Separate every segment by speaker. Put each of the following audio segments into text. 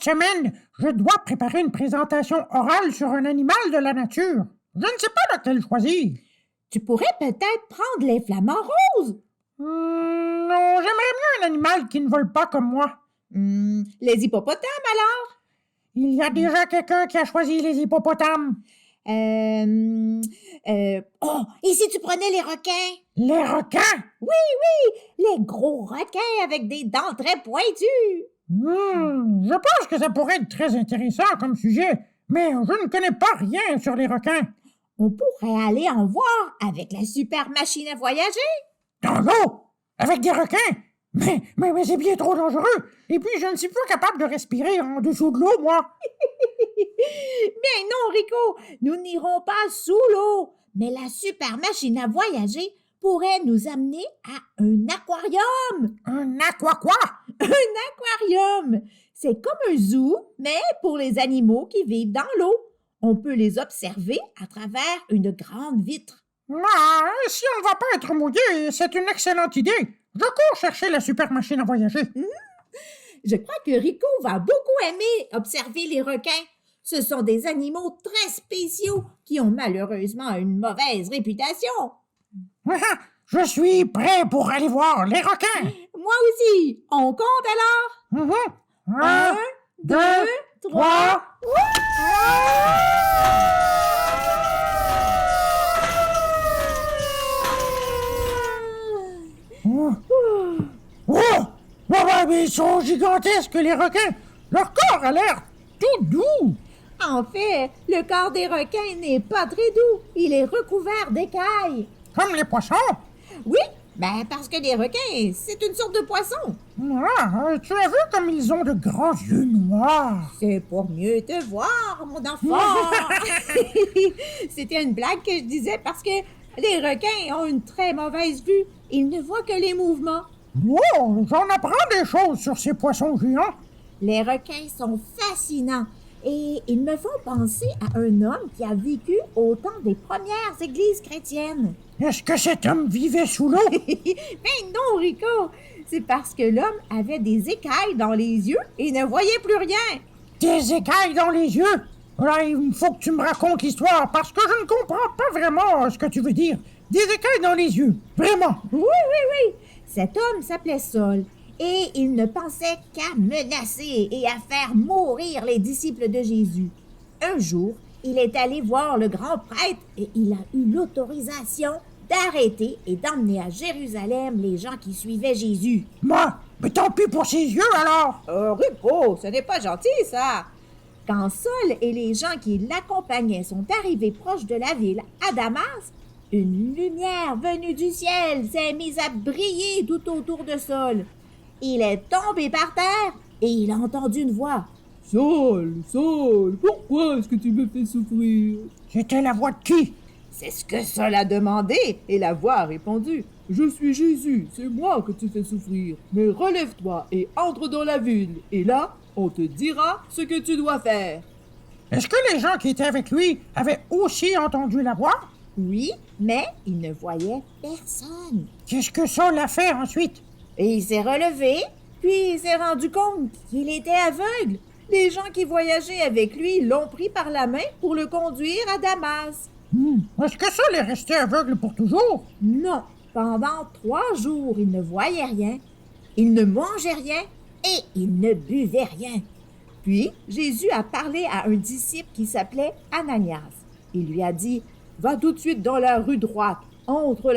Speaker 1: semaine, je dois préparer une présentation orale sur un animal de la nature. Je ne sais pas lequel choisir.
Speaker 2: Tu pourrais peut-être prendre les flamants roses.
Speaker 1: Non, j'aimerais mieux un animal qui ne vole pas comme moi.
Speaker 2: Les hippopotames, alors?
Speaker 1: Il y a déjà quelqu'un qui a choisi les hippopotames.
Speaker 2: Oh, et si tu prenais les requins?
Speaker 1: Les requins?
Speaker 2: Oui, les gros requins avec des dents très pointues.
Speaker 1: Je pense que ça pourrait être très intéressant comme sujet, mais je ne connais pas rien sur les requins.
Speaker 2: On pourrait aller en voir avec la super machine à voyager.
Speaker 1: Dans l'eau? Avec des requins? Mais c'est bien trop dangereux. Et puis, je ne suis pas capable de respirer en dessous de l'eau, moi.
Speaker 2: Mais non, Rico, nous n'irons pas sous l'eau. Mais la super machine à voyager pourrait nous amener à un aquarium.
Speaker 1: Un aqua quoi?
Speaker 2: Un aquarium. C'est comme un zoo, mais pour les animaux qui vivent dans l'eau. On peut les observer à travers une grande vitre.
Speaker 1: Ah, si on ne va pas être mouillé, c'est une excellente idée. Je cours chercher la super machine à voyager.
Speaker 2: Je crois que Rico va beaucoup aimer observer les requins. Ce sont des animaux très spéciaux qui ont malheureusement une mauvaise réputation.
Speaker 1: Je suis prêt pour aller voir les requins.
Speaker 2: Moi aussi. On compte alors? 1, 2, 3.
Speaker 1: Mais ils sont gigantesques, les requins. Leur corps a l'air tout doux.
Speaker 2: En fait, le corps des requins n'est pas très doux. Il est recouvert d'écailles.
Speaker 1: Comme les poissons.
Speaker 2: Oui, parce que les requins, c'est une sorte de poisson.
Speaker 1: Tu as vu comme ils ont de grands yeux noirs?
Speaker 2: C'est pour mieux te voir, mon enfant. C'était une blague que je disais parce que les requins ont une très mauvaise vue. Ils ne voient que les mouvements.
Speaker 1: Wow, j'en apprends des choses sur ces poissons géants.
Speaker 2: Les requins sont fascinants et ils me font penser à un homme qui a vécu au temps des premières églises chrétiennes.
Speaker 1: Est-ce que cet homme vivait sous l'eau?
Speaker 2: Mais non, Rico, c'est parce que l'homme avait des écailles dans les yeux et ne voyait plus rien.
Speaker 1: Des écailles dans les yeux? Là, il faut que tu me racontes l'histoire parce que je ne comprends pas vraiment ce que tu veux dire. Des écailles dans les yeux, vraiment.
Speaker 2: Oui. Cet homme s'appelait Saul et il ne pensait qu'à menacer et à faire mourir les disciples de Jésus. Un jour, il est allé voir le grand prêtre et il a eu l'autorisation d'arrêter et d'emmener à Jérusalem les gens qui suivaient Jésus.
Speaker 1: Moi, mais tant pis pour ses yeux alors.
Speaker 2: Rico, ce n'est pas gentil ça. Quand Saul et les gens qui l'accompagnaient sont arrivés proches de la ville à Damas, une lumière venue du ciel s'est mise à briller tout autour de Saul. Il est tombé par terre et il a entendu une voix.
Speaker 3: « Saul, pourquoi est-ce que tu me fais souffrir? »
Speaker 1: C'était la voix de qui?
Speaker 2: C'est ce que Saul a demandé et la voix a répondu.
Speaker 3: « Je suis Jésus, c'est moi que tu fais souffrir. Mais relève-toi et entre dans la ville. Et là, on te dira ce que tu dois faire. »
Speaker 1: Est-ce que les gens qui étaient avec lui avaient aussi entendu la voix?
Speaker 2: Oui, mais il ne voyait personne.
Speaker 1: Qu'est-ce que Saul a fait ensuite?
Speaker 2: Et il s'est relevé, puis il s'est rendu compte qu'il était aveugle. Les gens qui voyageaient avec lui l'ont pris par la main pour le conduire à Damas.
Speaker 1: Est-ce que Saul est resté aveugle pour toujours?
Speaker 2: Non, pendant 3 jours, il ne voyait rien, il ne mangeait rien et il ne buvait rien. Puis, Jésus a parlé à un disciple qui s'appelait Ananias. Il lui a dit: « Va tout de suite dans la rue droite, entre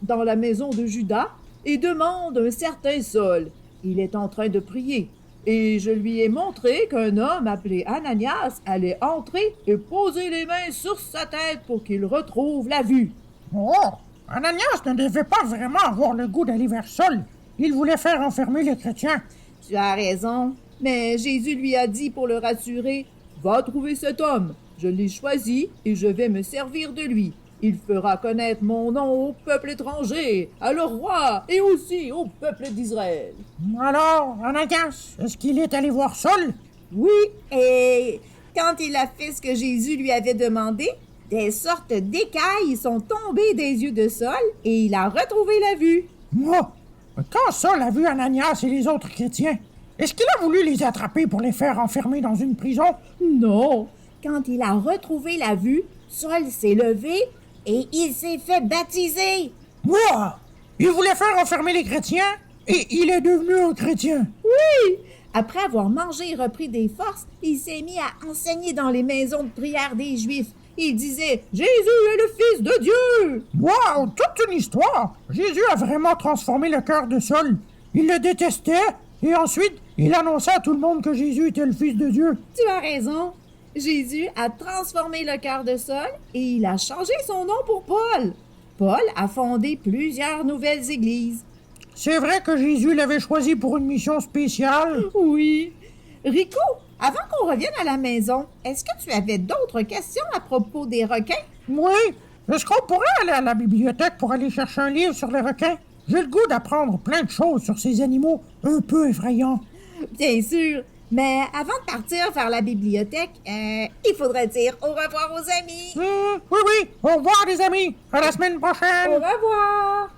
Speaker 2: dans la maison de Judas et demande un certain Saul. Il est en train de prier. Et je lui ai montré qu'un homme appelé Ananias allait entrer et poser les mains sur sa tête pour qu'il retrouve la vue. »
Speaker 1: Oh, Ananias ne devait pas vraiment avoir le goût d'aller vers Saul. Il voulait faire enfermer les chrétiens.
Speaker 2: Tu as raison, mais Jésus lui a dit pour le rassurer: « Va trouver cet homme. Je l'ai choisi et je vais me servir de lui. Il fera connaître mon nom au peuple étranger, à le roi et aussi au peuple d'Israël. »
Speaker 1: Alors, Ananias, est-ce qu'il est allé voir Saul?
Speaker 2: Oui, et quand il a fait ce que Jésus lui avait demandé, des sortes d'écailles sont tombées des yeux de Saul et il a retrouvé la vue.
Speaker 1: Moi, quand Saul a vu Ananias et les autres chrétiens, Est-ce qu'il a voulu les attraper pour les faire enfermer dans une prison?
Speaker 3: Non.
Speaker 2: Quand il a retrouvé la vue, Saul s'est levé et il s'est fait baptiser.
Speaker 1: Moi! Il voulait faire enfermer les chrétiens et il est devenu un chrétien.
Speaker 2: Oui! Après avoir mangé et repris des forces, il s'est mis à enseigner dans les maisons de prière des Juifs. Il disait « Jésus est le Fils de Dieu! »
Speaker 1: Wow! Toute une histoire! Jésus a vraiment transformé le cœur de Saul. Il le détestait et ensuite, il annonça à tout le monde que Jésus était le Fils de Dieu.
Speaker 2: Tu as raison. Jésus a transformé le cœur de Saul et il a changé son nom pour Paul. Paul a fondé plusieurs nouvelles églises.
Speaker 1: C'est vrai que Jésus l'avait choisi pour une mission spéciale.
Speaker 2: Oui. Rico, avant qu'on revienne à la maison, est-ce que tu avais d'autres questions à propos des requins?
Speaker 1: Oui. Est-ce qu'on pourrait aller à la bibliothèque pour aller chercher un livre sur les requins? J'ai le goût d'apprendre plein de choses sur ces animaux un peu effrayants.
Speaker 2: Bien sûr. Mais avant de partir vers la bibliothèque, il faudrait dire au revoir aux amis.
Speaker 1: Oui, oui. Au revoir, les amis. À la semaine prochaine.
Speaker 2: Au revoir.